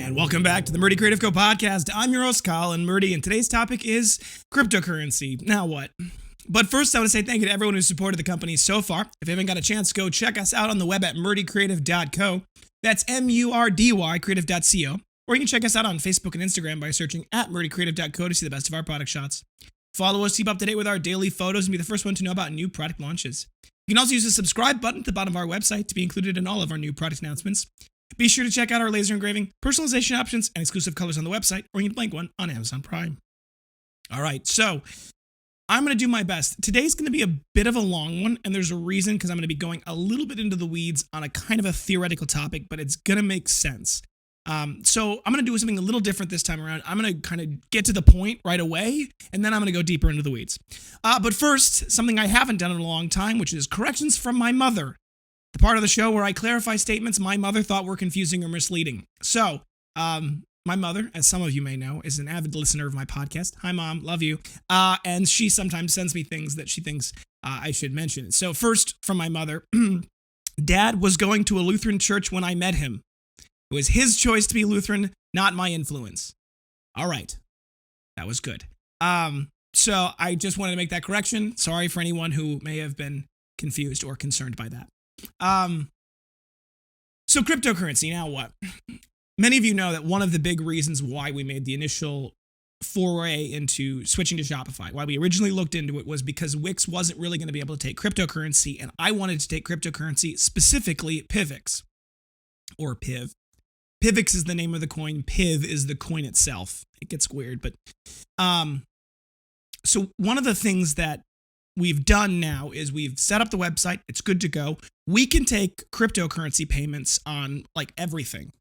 And welcome back to the Murdy Creative Co podcast. I'm your host, Colin Murdy, and today's topic is cryptocurrency. Now what? But first, I want to say thank you to everyone who's supported the company so far. If you haven't got a chance, go check us out on the web at murdycreative.co. That's M-U-R-D-Y, creative.co. Or you can check us out on Facebook and Instagram by searching at murdycreative.co to see the best of our product shots. Follow us, keep up to date with our daily photos, and be the first one to know about new product launches. You can also use the subscribe button at the bottom of our website to be included in all of our new product announcements. Be sure to check out our laser engraving, personalization options, and exclusive colors on the website, or you can blank one on Amazon Prime. All right, so I'm going to do my best. Today's going to be a bit of a long one, and there's a reason, because I'm going to be going a little bit into the weeds on a kind of a theoretical topic, but it's going to make sense. So I'm going to do something a little different this time around. I'm going to kind of get to the point right away, and then I'm going to go deeper into the weeds. But first, something I haven't done in a long time, which is corrections from my mother. The part of the show where I clarify statements my mother thought were confusing or misleading. So, my mother, as some of you may know, is an avid listener of my podcast. Hi, Mom. Love you. And she sometimes sends me things that she thinks I should mention. So first, from my mother, Dad was going to a Lutheran church when I met him. It was his choice to be Lutheran, not my influence. All right. That was good. So I just wanted to make that correction. Sorry for anyone who may have been confused or concerned by that. So cryptocurrency, now what? Many of you know that one of the big reasons why we made the initial foray into switching to Shopify, why we originally looked into it, was because Wix wasn't really going to be able to take cryptocurrency, and I wanted to take cryptocurrency, specifically PIVX, or PIV. PIVX is the name of the coin. PIV is the coin itself. It gets weird, but so one of the things that we've done now is we've set up the website. It's good to go. We can take cryptocurrency payments on like everything.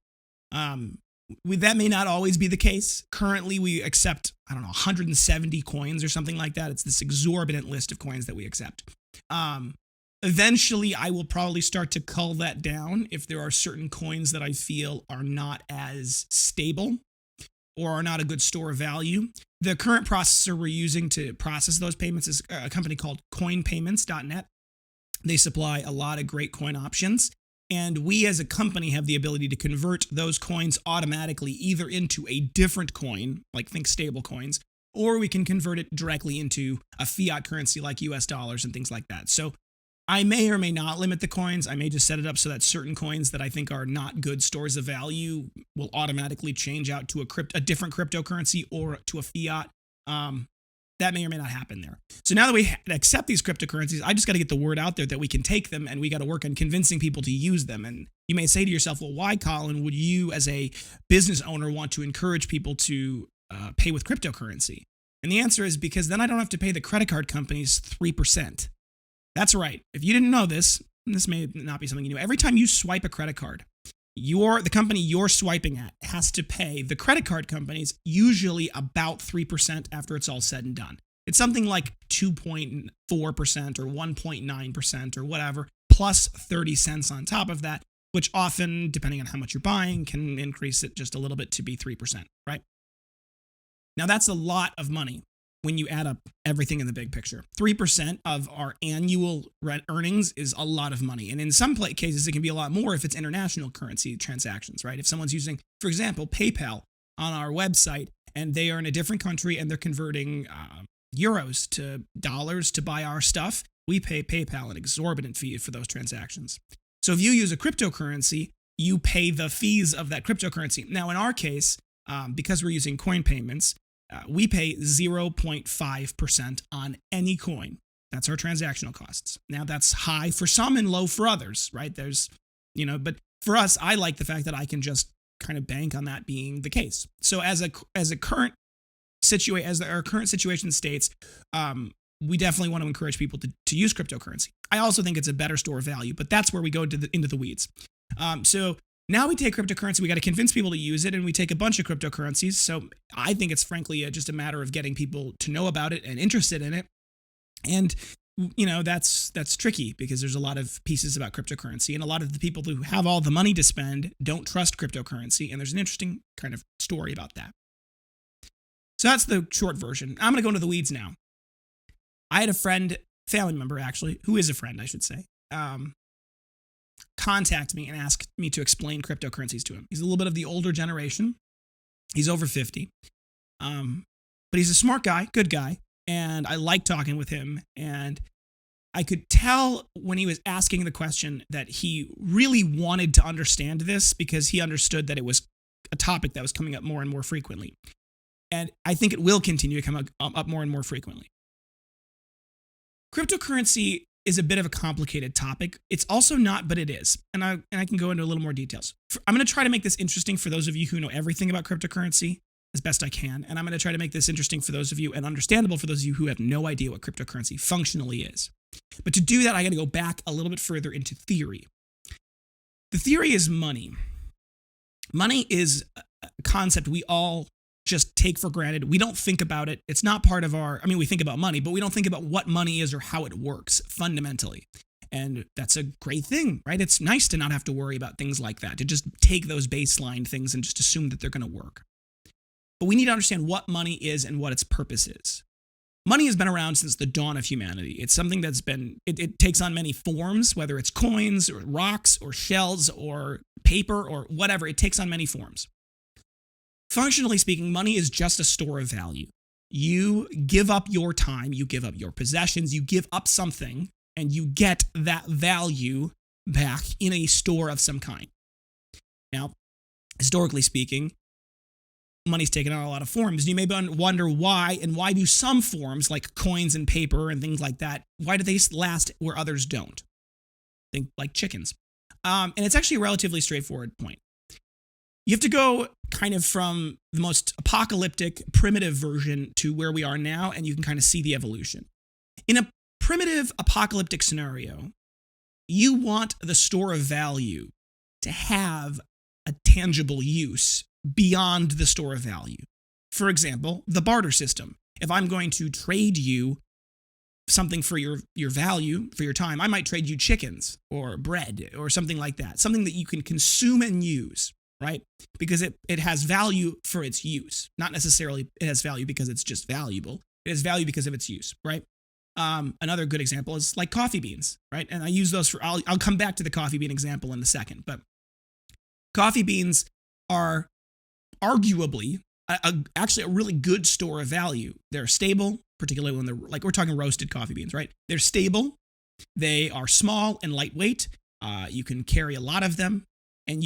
That may not always be the case. Currently, we accept, 170 coins or something like that. It's this exorbitant list of coins that we accept. Eventually, I will probably start to cull that down if there are certain coins that I feel are not as stable or are not a good store of value. The current processor we're using to process those payments is a company called coinpayments.net. They supply a lot of great coin options, and we as a company have the ability to convert those coins automatically either into a different coin, like think stable coins, or we can convert it directly into a fiat currency like US dollars and things like that. So I may or may not limit the coins. I may just set it up so that certain coins that I think are not good stores of value will automatically change out to a different cryptocurrency or to a fiat. That may or may not happen there. So now that we accept these cryptocurrencies, I just got to get the word out there that we can take them, and we got to work on convincing people to use them. And you may say to yourself, well, why, Colin, would you as a business owner want to encourage people to pay with cryptocurrency? And the answer is because then I don't have to pay the credit card companies 3%. That's right. If you didn't know this, and this may not be something you knew, every time you swipe a credit card, the company you're swiping at has to pay the credit card companies usually about 3% after it's all said and done. It's something like 2.4% or 1.9% or whatever, plus 30 cents on top of that, which often, depending on how much you're buying, can increase it just a little bit to be 3%, right? Now, that's a lot of money when you add up everything in the big picture. 3% of our annual rent earnings is a lot of money. And in some cases, it can be a lot more if it's international currency transactions, right? If someone's using, for example, PayPal on our website, and they are in a different country and they're converting euros to dollars to buy our stuff, we pay PayPal an exorbitant fee for those transactions. So if you use a cryptocurrency, you pay the fees of that cryptocurrency. Now, in our case, because we're using coin payments, we pay 0.5% on any coin. That's our transactional costs. Now, that's high for some and low for others, right? But for us, I like the fact that I can just kind of bank on that being the case. So as our current situation states, we definitely want to encourage people to use cryptocurrency. I also think it's a better store of value, but that's where we go into the weeds. So now we take cryptocurrency, we got to convince people to use it, and we take a bunch of cryptocurrencies. So I think it's frankly just a matter of getting people to know about it and interested in it. And, that's tricky because there's a lot of pieces about cryptocurrency, and a lot of the people who have all the money to spend don't trust cryptocurrency. And there's an interesting kind of story about that. So that's the short version. I'm going to go into the weeds now. I had a family member actually, who is a friend, I should say, contact me and ask me to explain cryptocurrencies to him. He's a little bit of the older generation. He's over 50. But he's a smart guy, good guy, and I like talking with him. And I could tell when he was asking the question that he really wanted to understand this because he understood that it was a topic that was coming up more and more frequently. And I think it will continue to come up more and more frequently. Cryptocurrency is a bit of a complicated topic. It's also not, but it is. And I can go into a little more details. I'm going to try to make this interesting for those of you who know everything about cryptocurrency as best I can. And I'm going to try to make this interesting for those of you and understandable for those of you who have no idea what cryptocurrency functionally is. But to do that, I got to go back a little bit further into theory. The theory is money. Money is a concept we all just take for granted. We don't think about it. It's not part of we think about money, but we don't think about what money is or how it works fundamentally. And that's a great thing, right? It's nice to not have to worry about things like that, to just take those baseline things and just assume that they're going to work. But we need to understand what money is and what its purpose is. Money has been around since the dawn of humanity. It's something that's it takes on many forms, whether it's coins or rocks or shells or paper or whatever. It takes on many forms. Functionally speaking, money is just a store of value. You give up your time, you give up your possessions, you give up something, and you get that value back in a store of some kind. Now, historically speaking, money's taken on a lot of forms. You may wonder why, and why do some forms, like coins and paper and things like that, why do they last where others don't? Think like chickens. And it's actually a relatively straightforward point. You have to go kind of from the most apocalyptic, primitive version to where we are now, and you can kind of see the evolution. In a primitive apocalyptic scenario, you want the store of value to have a tangible use beyond the store of value. For example, the barter system. If I'm going to trade you something for your value, for your time, I might trade you chickens or bread or something like that, something that you can consume and use. Right? Because it has value for its use. Not necessarily it has value because it's just valuable. It has value because of its use, right? Another good example is like coffee beans, right? And I use those I'll come back to the coffee bean example in a second, but coffee beans are arguably actually a really good store of value. They're stable, particularly when we're talking roasted coffee beans, right? They're stable. They are small and lightweight. You can carry a lot of them, and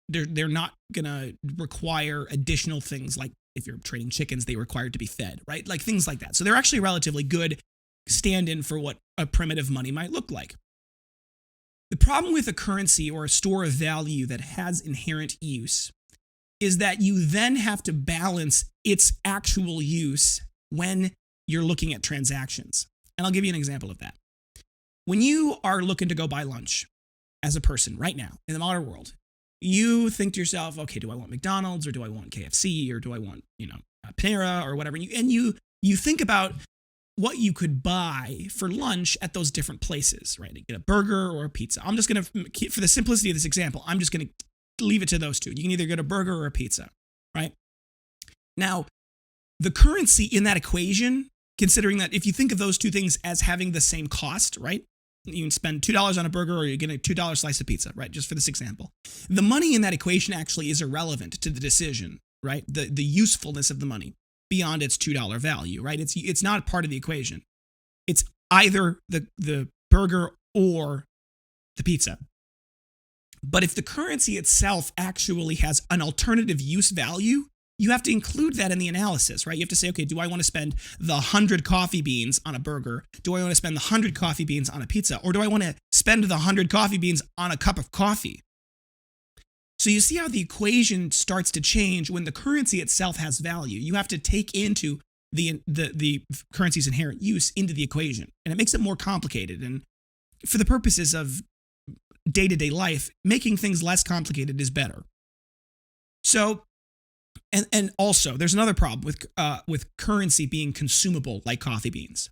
they're not going to require additional things like if you're trading chickens, they require to be fed, right? Like things like that. So they're actually relatively good stand-in for what a primitive money might look like. The problem with a currency or a store of value that has inherent use is that you then have to balance its actual use when you're looking at transactions. And I'll give you an example of that. When you are looking to go buy lunch as a person right now in the modern world, you think to yourself, okay, do I want McDonald's or do I want KFC or do I want, Panera or whatever? And you think about what you could buy for lunch at those different places, right? You get a burger or a pizza. I'm just going to, for the simplicity of this example, I'm just going to leave it to those two. You can either get a burger or a pizza, right? Now, the currency in that equation, considering that if you think of those two things as having the same cost, right? You can spend $2 on a burger or you get a $2 slice of pizza, right? Just for this example. The money in that equation actually is irrelevant to the decision, right? The usefulness of the money beyond its $2 value, right? It's not part of the equation. It's either the burger or the pizza. But if the currency itself actually has an alternative use value, you have to include that in the analysis, right? You have to say, okay, do I want to spend the 100 coffee beans on a burger? Do I want to spend the 100 coffee beans on a pizza? Or do I want to spend the 100 coffee beans on a cup of coffee? So you see how the equation starts to change when the currency itself has value. You have to take into the currency's inherent use into the equation. And it makes it more complicated. And for the purposes of day-to-day life, making things less complicated is better. So, and also, there's another problem with currency being consumable like coffee beans.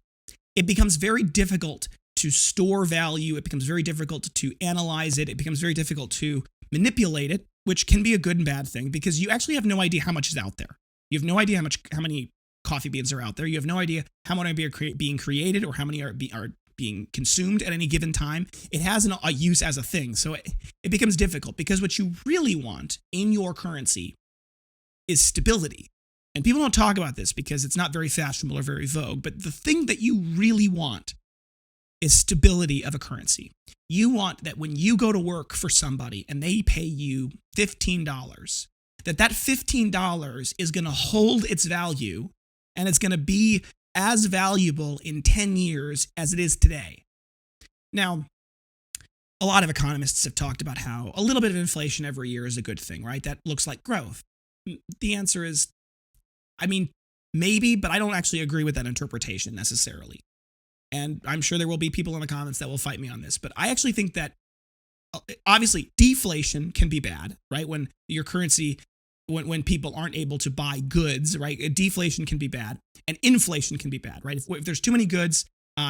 It becomes very difficult to store value. It becomes very difficult to analyze it. It becomes very difficult to manipulate it, which can be a good and bad thing because you actually have no idea how much is out there. You have no idea how many coffee beans are out there. You have no idea how many are being created or how many are being consumed at any given time. It has a use as a thing. So it becomes difficult because what you really want in your currency is stability. And people don't talk about this because it's not very fashionable or very vogue, but the thing that you really want is stability of a currency. You want that when you go to work for somebody and they pay you $15, that $15 is going to hold its value and it's going to be as valuable in 10 years as it is today. Now, a lot of economists have talked about how a little bit of inflation every year is a good thing, right? That looks like growth. The answer is, maybe, but I don't actually agree with that interpretation necessarily. And I'm sure there will be people in the comments that will fight me on this, but I actually think that obviously deflation can be bad, right? When your currency, when people aren't able to buy goods, right? Deflation can be bad and inflation can be bad, right? If there's too many goods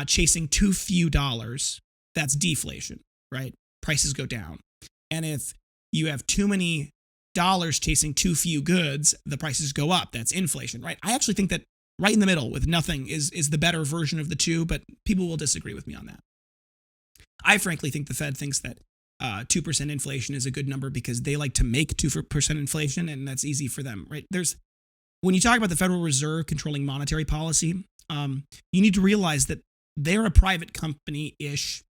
chasing too few dollars, that's deflation, right? Prices go down. And if you have too many dollars chasing too few goods, the prices go up. That's inflation, right? I actually think that right in the middle with nothing is the better version of the two, but people will disagree with me on that. I frankly think the Fed thinks that 2% inflation is a good number because they like to make 2% inflation, and that's easy for them, right? When you talk about the Federal Reserve controlling monetary policy, you need to realize that they're a private company-ish,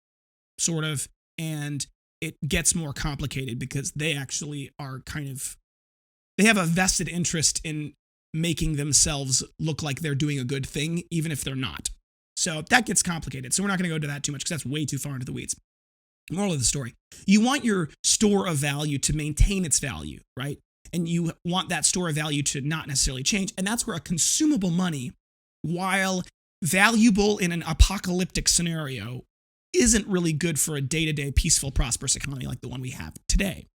sort of, and it gets more complicated because they actually are they have a vested interest in making themselves look like they're doing a good thing, even if they're not. So that gets complicated. So we're not going to go into that too much because that's way too far into the weeds. Moral of the story, you want your store of value to maintain its value, right? And you want that store of value to not necessarily change. And that's where a consumable money, while valuable in an apocalyptic scenario, isn't really good for a day-to-day peaceful, prosperous economy like the one we have today.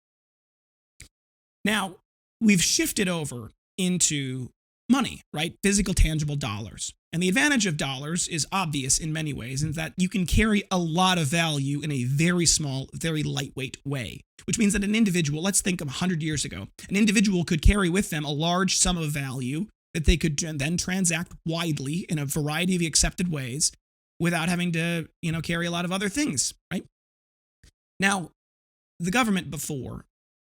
Now, we've shifted over into money, right? Physical, tangible dollars. And the advantage of dollars is obvious in many ways, in that you can carry a lot of value in a very small, very lightweight way, which means that an individual, let's think of 100 years ago, an individual could carry with them a large sum of value that they could then transact widely in a variety of accepted ways without having to, carry a lot of other things, right? Now, the government before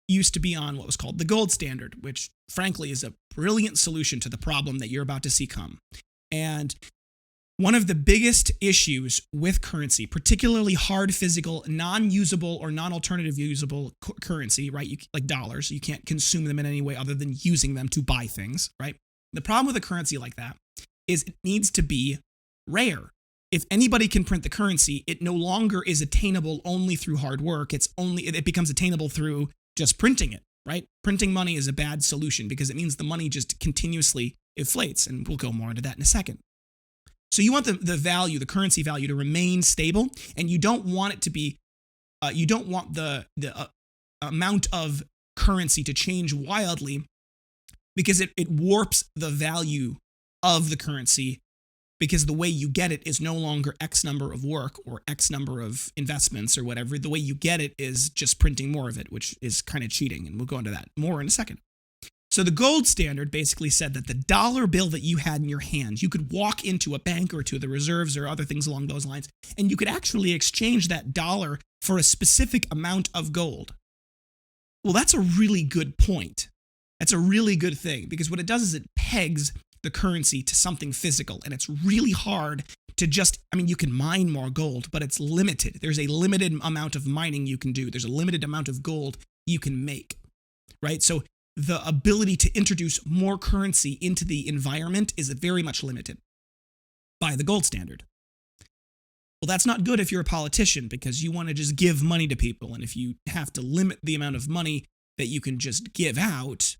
used to be on what was called the gold standard, which frankly is a brilliant solution to the problem that you're about to see come. And one of the biggest issues with currency, particularly hard physical, non-usable or non-alternative usable currency, right? Like dollars, you can't consume them in any way other than using them to buy things, right? The problem with a currency like that is it needs to be rare. If anybody can print the currency, it no longer is attainable only through hard work. It becomes attainable through just printing it, right? Printing money is a bad solution because it means the money just continuously inflates, and we'll go more into that in a second. So you want the currency value to remain stable, and you don't want it to be, you don't want the amount of currency to change wildly because it warps the value of the currency, because the way you get it is no longer X number of work or X number of investments or whatever. The way you get it is just printing more of it, which is kind of cheating, and we'll go into that more in a second. So the gold standard basically said that the dollar bill that you had in your hand, you could walk into a bank or to the reserves or other things along those lines, and you could actually exchange that dollar for a specific amount of gold. Well, that's a really good point. That's a really good thing, because what it does is it pegs the currency to something physical, and it's really hard to you can mine more gold, but it's limited. There's a limited amount of mining you can do. There's a limited amount of gold you can make, right? So the ability to introduce more currency into the environment is very much limited by the gold standard. Well, that's not good if you're a politician, because you want to just give money to people, and if you have to limit the amount of money that you can just give out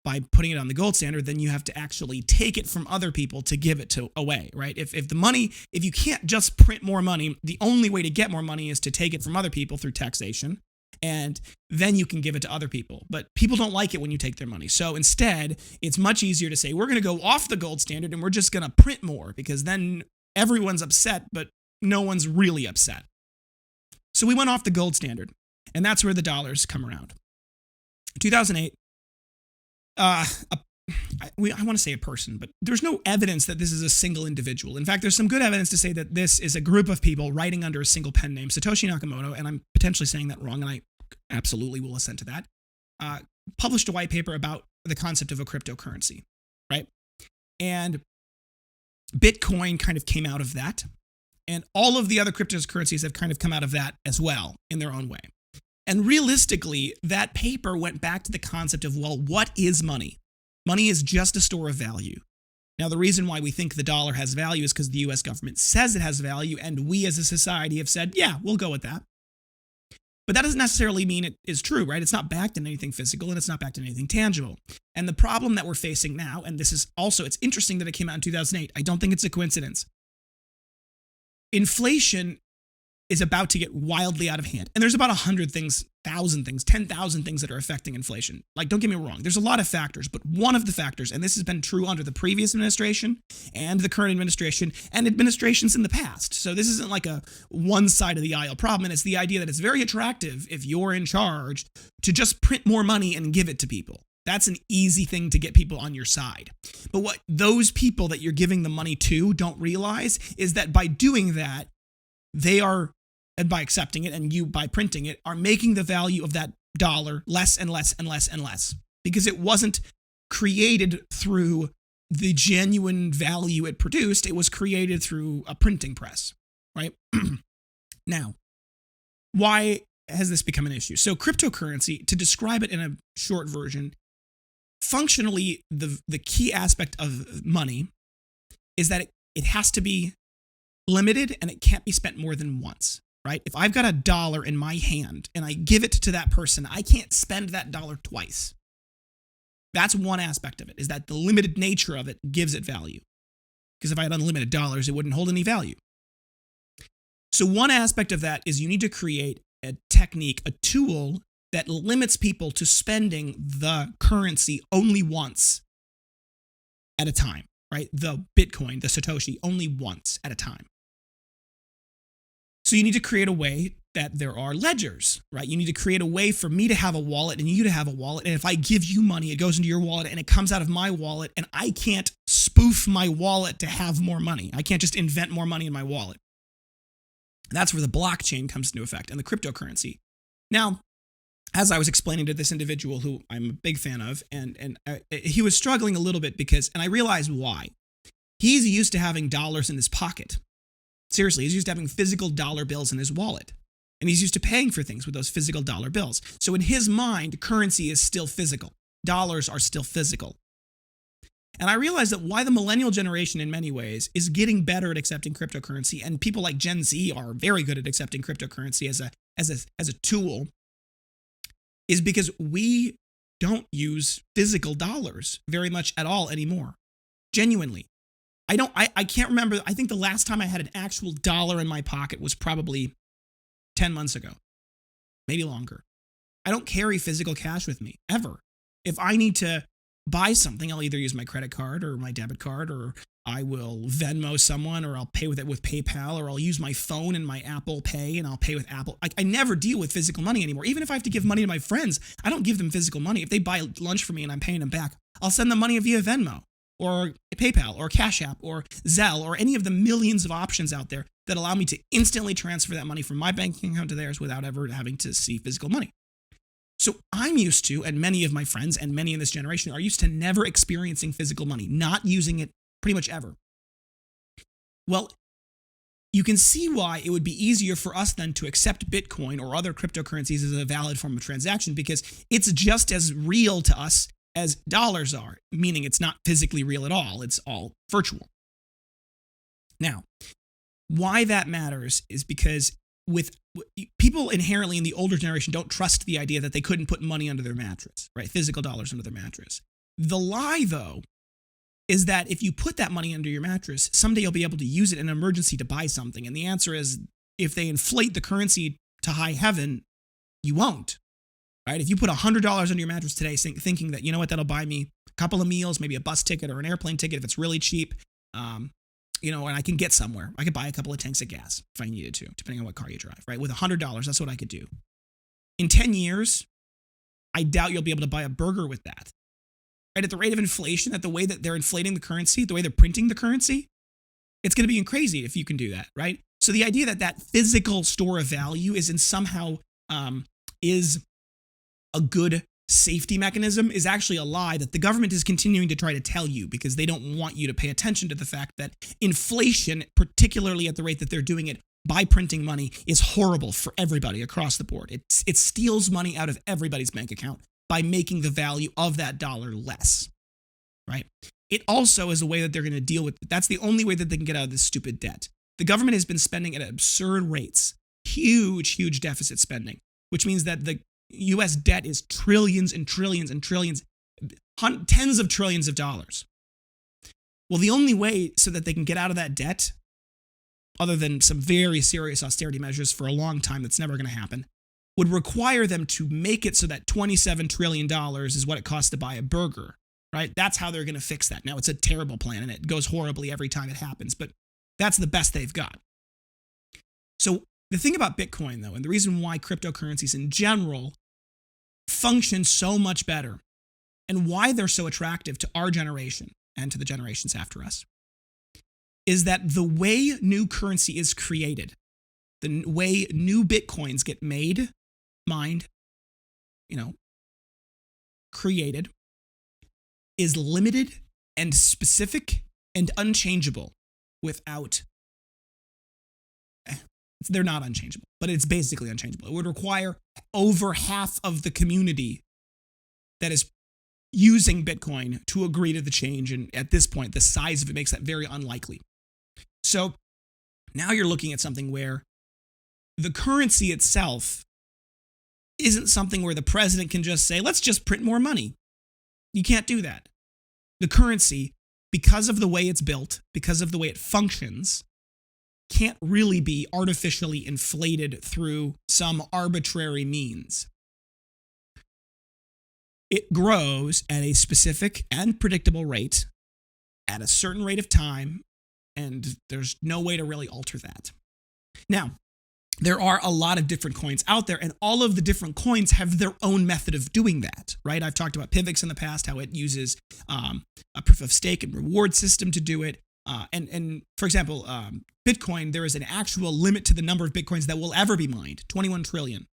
by putting it on the gold standard, then you have to actually take it from other people to give it away, right? If you can't just print more money, the only way to get more money is to take it from other people through taxation, and then you can give it to other people. But people don't like it when you take their money. So instead, it's much easier to say, we're going to go off the gold standard and we're just going to print more, because then everyone's upset, but no one's really upset. So we went off the gold standard, and that's where the dollars come around. 2008, I want to say a person, but there's no evidence that this is a single individual. In fact, there's some good evidence to say that this is a group of people writing under a single pen name. Satoshi Nakamoto, and I'm potentially saying that wrong, and I absolutely will assent to that, published a white paper about the concept of a cryptocurrency, right? And Bitcoin kind of came out of that. And all of the other cryptocurrencies have kind of come out of that as well in their own way. And realistically, that paper went back to the concept of, well, what is money? Money is just a store of value. Now, the reason why we think the dollar has value is because the US government says it has value, and we as a society have said, yeah, we'll go with that. But that doesn't necessarily mean it is true, right? It's not backed in anything physical, and it's not backed in anything tangible. And the problem that we're facing now, and this is also, it's interesting that it came out in 2008. I don't think it's a coincidence. Inflation is about to get wildly out of hand. And there's about 100 things, 1,000 things, 10,000 things that are affecting inflation. Like, don't get me wrong, there's a lot of factors, but one of the factors, and this has been true under the previous administration and the current administration and administrations in the past. So this isn't like a one side of the aisle problem, and it's the idea that it's very attractive if you're in charge to just print more money and give it to people. That's an easy thing to get people on your side. But what those people that you're giving the money to don't realize is that by doing that, they are, and by accepting it and you by printing it, are making the value of that dollar less and less and less and less, because it wasn't created through the genuine value it produced. It was created through a printing press, right? Now, why has this become an issue? So cryptocurrency, to describe it in a short version, functionally, the key aspect of money is that it has to be limited and it can't be spent more than once, right? If I've got $1 in my hand and I give it to that person, I can't spend that dollar twice. That's one aspect of it, is that the limited nature of it gives it value. Because if I had unlimited dollars, it wouldn't hold any value. So one aspect of that is you need to create a technique, a tool that limits people to spending the currency only once at a time, right? The Bitcoin, the Satoshi, only once at a time. So you need to create a way that there are ledgers, right? You need to create a way for me to have a wallet and you to have a wallet. And if I give you money, it goes into your wallet and it comes out of my wallet, and I can't spoof my wallet to have more money. I can't just invent more money in my wallet. That's where the blockchain comes into effect and the cryptocurrency. Now, as I was explaining to this individual who I'm a big fan of, and he was struggling a little bit because, and I realized why. He's used to having dollars in his pocket. Seriously, he's used to having physical dollar bills in his wallet. And he's used to paying for things with those physical dollar bills. So in his mind, currency is still physical. Dollars are still physical. And I realized that why the millennial generation in many ways is getting better at accepting cryptocurrency, and people like Gen Z are very good at accepting cryptocurrency as a tool, is because we don't use physical dollars very much at all anymore. Genuinely. I can't remember. I think the last time I had an actual dollar in my pocket was probably 10 months ago, maybe longer. I don't carry physical cash with me, ever. If I need to buy something, I'll either use my credit card or my debit card, or I will Venmo someone, or I'll pay with it with PayPal, or I'll use my phone and my Apple Pay, and I'll pay with Apple. I never deal with physical money anymore. Even if I have to give money to my friends, I don't give them physical money. If they buy lunch for me and I'm paying them back, I'll send them money via Venmo, or PayPal, or Cash App, or Zelle, or any of the millions of options out there that allow me to instantly transfer that money from my banking account to theirs without ever having to see physical money. So I'm used to, and many of my friends and many in this generation are used to never experiencing physical money, not using it pretty much ever. Well, you can see why it would be easier for us then to accept Bitcoin or other cryptocurrencies as a valid form of transaction, because it's just as real to us as dollars are, meaning it's not physically real at all. It's all virtual. Now, why that matters is because with people inherently in the older generation don't trust the idea that they couldn't put money under their mattress, right? Physical dollars under their mattress. The lie, though, is that if you put that money under your mattress, someday you'll be able to use it in an emergency to buy something. And the answer is, if they inflate the currency to high heaven, you won't, right? If you put $100 under your mattress today thinking that, you know what, that'll buy me a couple of meals, maybe a bus ticket or an airplane ticket if it's really cheap, and I can get somewhere. I could buy a couple of tanks of gas if I needed to, depending on what car you drive, right? With $100, that's what I could do. In 10 years, I doubt you'll be able to buy a burger with that. right? At the rate of inflation, at the way that they're inflating the currency, the way they're printing the currency, it's going to be crazy if you can do that, right? So the idea that that physical store of value is in somehow is a good safety mechanism is actually a lie that the government is continuing to try to tell you, because they don't want you to pay attention to the fact that inflation, particularly at the rate that they're doing it by printing money, is horrible for everybody across the board. It steals money out of everybody's bank account by making the value of that dollar less, right? It also is a way that they're going to deal with it. That's the only way that they can get out of this stupid debt. The government has been spending at absurd rates, huge deficit spending, which means that the U.S. debt is trillions and trillions and trillions, tens of trillions of dollars. Well, the only way so that they can get out of that debt, other than some very serious austerity measures for a long time that's never going to happen, would require them to make it so that $27 trillion is what it costs to buy a burger, right? That's how they're going to fix that. Now, it's a terrible plan, and it goes horribly every time it happens, but that's the best they've got. So the thing about Bitcoin, though, and the reason why cryptocurrencies in general function so much better, and why they're so attractive to our generation and to the generations after us, is that the way new currency is created, the way new Bitcoins get made, mined, created, is limited and specific and unchangeable without, they're not unchangeable, but it's basically unchangeable. It would require over half of the community that is using Bitcoin to agree to the change. And at this point, the size of it makes that very unlikely. So now you're looking at something where the currency itself isn't something where the president can just say, let's just print more money. You can't do that. The currency, because of the way it's built, because of the way it functions, can't really be artificially inflated through some arbitrary means. It grows at a specific and predictable rate, at a certain rate of time, and there's no way to really alter that. Now, there are a lot of different coins out there, and all of the different coins have their own method of doing that, right? I've talked about PIVX in the past, how it uses a proof of stake and reward system to do it. And for example, Bitcoin, there is an actual limit to the number of Bitcoins that will ever be mined. 21 million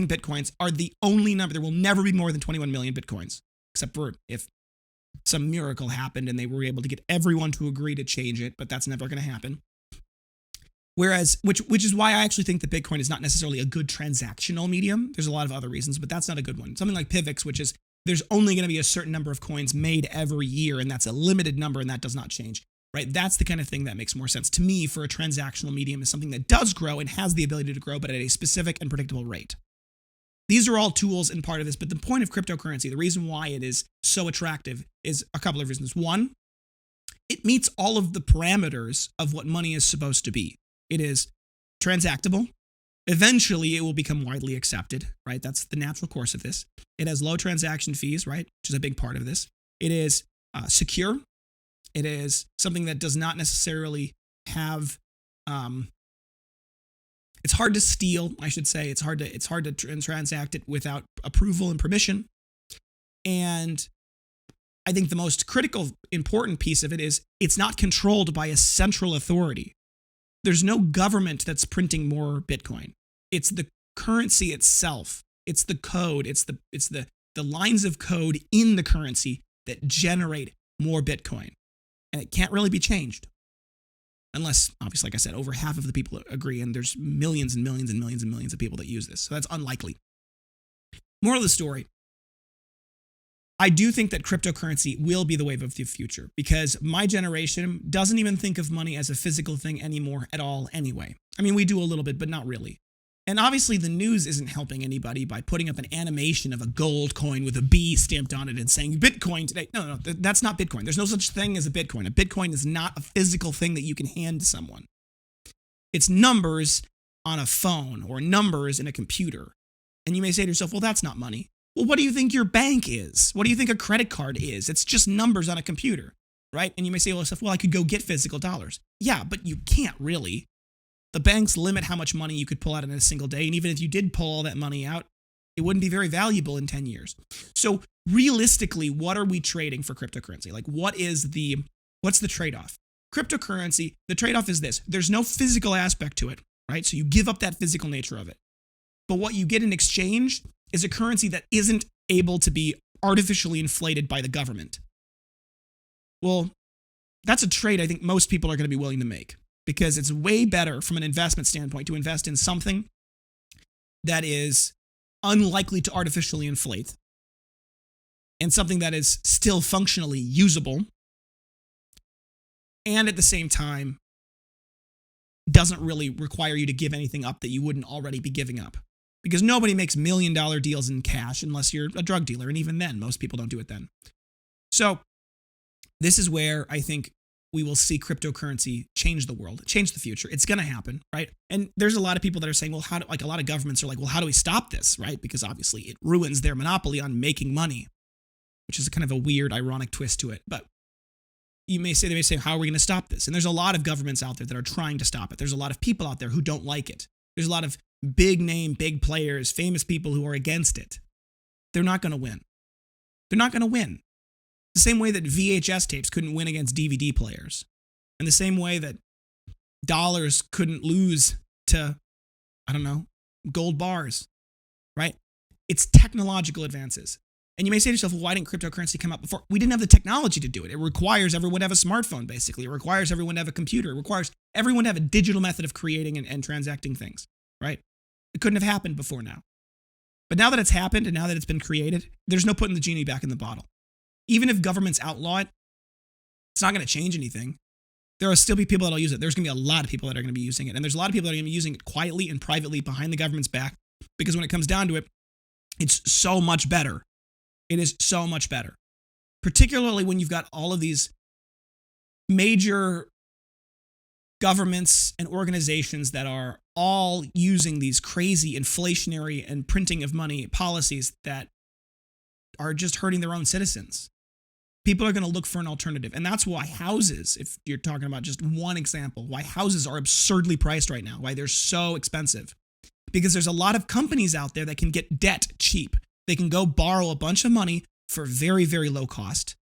Bitcoins are the only number. There will never be more than 21 million Bitcoins, except for if some miracle happened and they were able to get everyone to agree to change it, but that's never going to happen. Whereas, which is why I actually think that Bitcoin is not necessarily a good transactional medium. There's a lot of other reasons, but that's not a good one. Something like PIVX, which is there's only going to be a certain number of coins made every year, and that's a limited number, and that does not change, right? That's the kind of thing that makes more sense to me for a transactional medium, is something that does grow and has the ability to grow, but at a specific and predictable rate. These are all tools and part of this, but the point of cryptocurrency, the reason why it is so attractive, is a couple of reasons. One, it meets all of the parameters of what money is supposed to be. It is transactable. Eventually, it will become widely accepted, right? That's the natural course of this. It has low transaction fees, right? Which is a big part of this. It is secure. It is something that does not necessarily have, it's hard to steal, I should say. It's hard to transact it without approval and permission. And I think the most critical, important piece of it is it's not controlled by a central authority. There's no government that's printing more Bitcoin. It's the currency itself. It's the code. It's the lines of code in the currency that generate more Bitcoin. And it can't really be changed. Unless, obviously, like I said, over half of the people agree, and there's millions and millions and millions and millions of people that use this. So that's unlikely. Moral of the story, I do think that cryptocurrency will be the wave of the future, because my generation doesn't even think of money as a physical thing anymore at all anyway. I mean, we do a little bit, but not really. And obviously the news isn't helping anybody by putting up an animation of a gold coin with a B stamped on it and saying Bitcoin today. No, that's not Bitcoin. There's no such thing as a Bitcoin. A Bitcoin is not a physical thing that you can hand to someone. It's numbers on a phone or numbers in a computer. And you may say to yourself, well, that's not money. Well, what do you think your bank is? What do you think a credit card is? It's just numbers on a computer, right? And you may say, well, I could go get physical dollars. Yeah, but you can't really. The banks limit how much money you could pull out in a single day. And even if you did pull all that money out, It wouldn't be very valuable in 10 years. So realistically, what are we trading for cryptocurrency? Like, what's the trade-off? Cryptocurrency, the trade-off is this. There's no physical aspect to it, right? So you give up that physical nature of it. But what you get in exchange is a currency that isn't able to be artificially inflated by the government. Well, that's a trade I think most people are going to be willing to make, because it's way better from an investment standpoint to invest in something that is unlikely to artificially inflate and something that is still functionally usable, and at the same time doesn't really require you to give anything up that you wouldn't already be giving up. Because nobody makes $1 million deals in cash unless you're a drug dealer, and even then, most people don't do it then. So this is where I think we will see cryptocurrency change the world, change the future. It's going to happen, right? And there's a lot of people that are saying, well, a lot of governments are like, well, how do we stop this, right? Because obviously it ruins their monopoly on making money, which is kind of a weird, ironic twist to it. But they may say, how are we going to stop this? And there's a lot of governments out there that are trying to stop it. There's a lot of people out there who don't like it. There's a lot of big name, big players, famous people who are against it. They're not going to win. They're not going to win. The same way that VHS tapes couldn't win against DVD players. And the same way that dollars couldn't lose to, gold bars, right? It's technological advances. And you may say to yourself, well, why didn't cryptocurrency come out before? We didn't have the technology to do it. It requires everyone to have a smartphone, basically. It requires everyone to have a computer. It requires everyone to have a digital method of creating and transacting things, right? It couldn't have happened before now. But now that it's happened and now that it's been created, there's no putting the genie back in the bottle. Even if governments outlaw it, it's not going to change anything. There will still be people that will use it. There's going to be a lot of people that are going to be using it. And there's a lot of people that are going to be using it quietly and privately behind the government's back, because when it comes down to it, it's so much better. It is so much better. Particularly when you've got all of these major governments and organizations that are all using these crazy inflationary and printing of money policies that are just hurting their own citizens. People are going to look for an alternative. And that's why houses, if you're talking about just one example, why houses are absurdly priced right now, why they're so expensive. Because there's a lot of companies out there that can get debt cheap. They can go borrow a bunch of money for very, very low cost.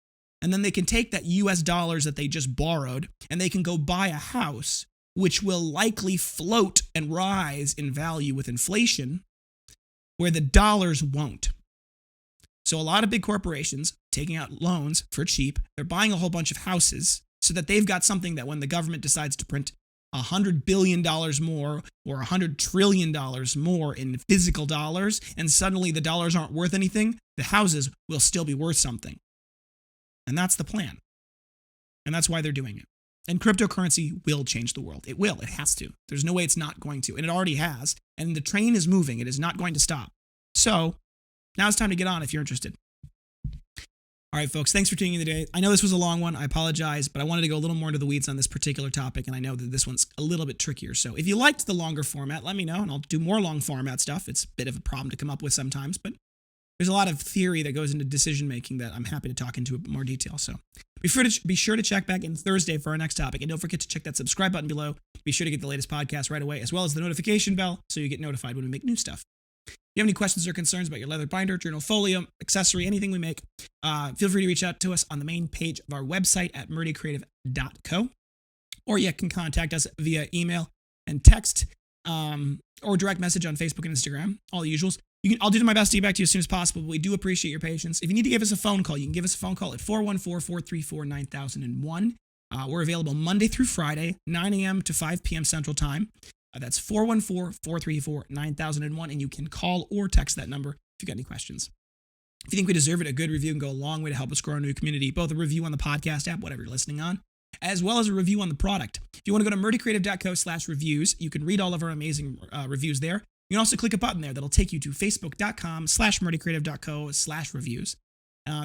And then they can take that US dollars that they just borrowed and they can go buy a house, which will likely float and rise in value with inflation, where the dollars won't. So a lot of big corporations taking out loans for cheap, they're buying a whole bunch of houses so that they've got something that when the government decides to print $100 billion more or $100 trillion more in physical dollars, and suddenly the dollars aren't worth anything, the houses will still be worth something. And that's the plan. And that's why they're doing it. And cryptocurrency will change the world. It will. It has to. There's no way it's not going to. And it already has. And the train is moving. It is not going to stop. So now it's time to get on if you're interested. All right, folks, thanks for tuning in today. I know this was a long one. I apologize, but I wanted to go a little more into the weeds on this particular topic, and I know that this one's a little bit trickier. So if you liked the longer format, let me know, and I'll do more long format stuff. It's a bit of a problem to come up with sometimes, but there's a lot of theory that goes into decision-making that I'm happy to talk into in more detail. So be sure to check back in Thursday for our next topic, and don't forget to check that subscribe button below. Be sure to get the latest podcast right away, as well as the notification bell, so you get notified when we make new stuff. If you have any questions or concerns about your leather binder, journal folio, accessory, anything we make, feel free to reach out to us on the main page of our website at murdycreative.co, or you can contact us via email and text, or direct message on Facebook and Instagram, all the usuals. I'll do my best to get back to you as soon as possible, but we do appreciate your patience. If you need to give us a phone call, you can give us a phone call at 414-434-9001. We're available Monday through Friday, 9 a.m. to 5 p.m. Central Time. That's 414-434-9001, and you can call or text that number if you've got any questions. If you think we deserve it, a good review can go a long way to help us grow our new community, both a review on the podcast app, whatever you're listening on, as well as a review on the product. If you want to go to murdycreative.co/reviews, you can read all of our amazing reviews there. You can also click a button there that'll take you to facebook.com/murdycreative.co/reviews.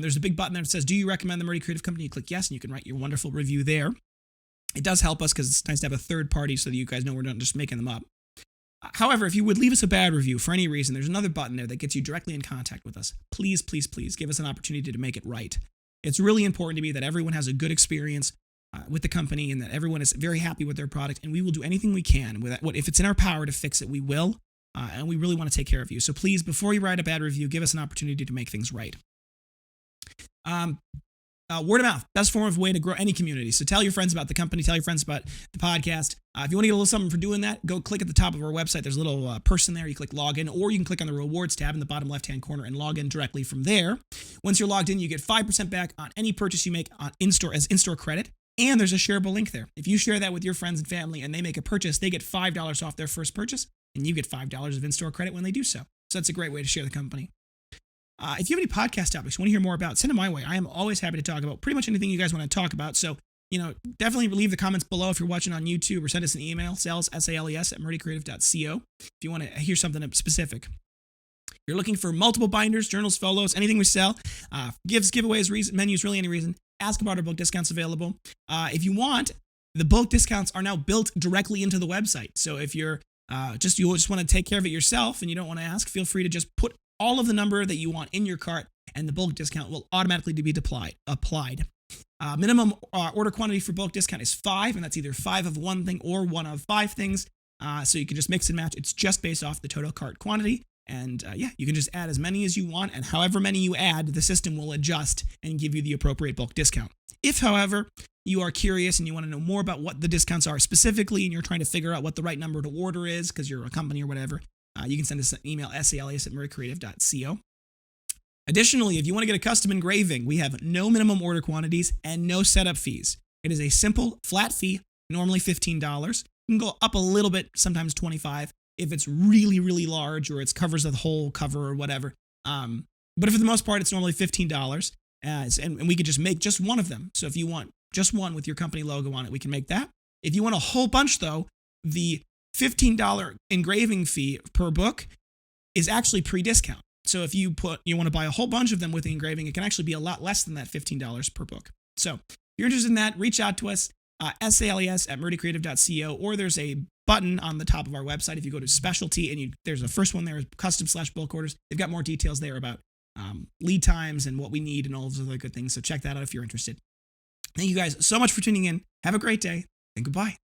There's a big button there that says, do you recommend the Murdy Creative Company? You click yes, and you can write your wonderful review there. It does help us because it's nice to have a third party so that you guys know we're not just making them up. However, if you would leave us a bad review for any reason, there's another button there that gets you directly in contact with us. Please, please, please give us an opportunity to make it right. It's really important to me that everyone has a good experience with the company and that everyone is very happy with their product, and we will do anything we can with that. If it's in our power to fix it, we will. and we really want to take care of you. So please, before you write a bad review, give us an opportunity to make things right. Word of mouth, best form of way to grow any community. So tell your friends about the company, tell your friends about the podcast. If you want to get a little something for doing that, go click at the top of our website. There's a little person there. You click login, or you can click on the rewards tab in the bottom left-hand corner and log in directly from there. Once you're logged in, you get 5% back on any purchase you make on in-store as in-store credit. And there's a shareable link there. If you share that with your friends and family and they make a purchase, they get $5 off their first purchase, and you get $5 of in-store credit when they do so. So that's a great way to share the company. If you have any podcast topics you want to hear more about, send them my way. I am always happy to talk about pretty much anything you guys want to talk about. So, definitely leave the comments below if you're watching on YouTube, or send us an email, sales, S-A-L-E-S, at murdycreative.co if you want to hear something specific. If you're looking for multiple binders, journals, follows, anything we sell, gifts, giveaways, menus, really any reason, ask about our bulk discounts available. If you want, the bulk discounts are now built directly into the website. So if you're you just want to take care of it yourself and you don't want to ask, feel free to just put all of the number that you want in your cart, and the bulk discount will automatically be applied. Minimum order quantity for bulk discount is 5, and that's either 5 of one thing or 1 of 5 things. So you can just mix and match. It's just based off the total cart quantity. And you can just add as many as you want, and however many you add, the system will adjust and give you the appropriate bulk discount. If, however, you are curious and you want to know more about what the discounts are specifically, and you're trying to figure out what the right number to order is because you're a company or whatever, you can send us an email, sales@murdycreative.co. Additionally, if you want to get a custom engraving, we have no minimum order quantities and no setup fees. It is a simple, flat fee, normally $15. You can go up a little bit, sometimes $25, if it's really, really large or it covers the whole cover or whatever. But for the most part, it's normally $15, and we could just make just one of them. So if you want just one with your company logo on it, we can make that. If you want a whole bunch, though, the $15 engraving fee per book is actually pre-discount. So if you want to buy a whole bunch of them with the engraving, it can actually be a lot less than that $15 per book. So if you're interested in that, reach out to us, sales@murdycreative.co, or there's a button on the top of our website. If you go to specialty and there's a first one there, custom/bulk orders. They've got more details there about lead times and what we need and all those other good things. So check that out if you're interested. Thank you guys so much for tuning in. Have a great day, and goodbye.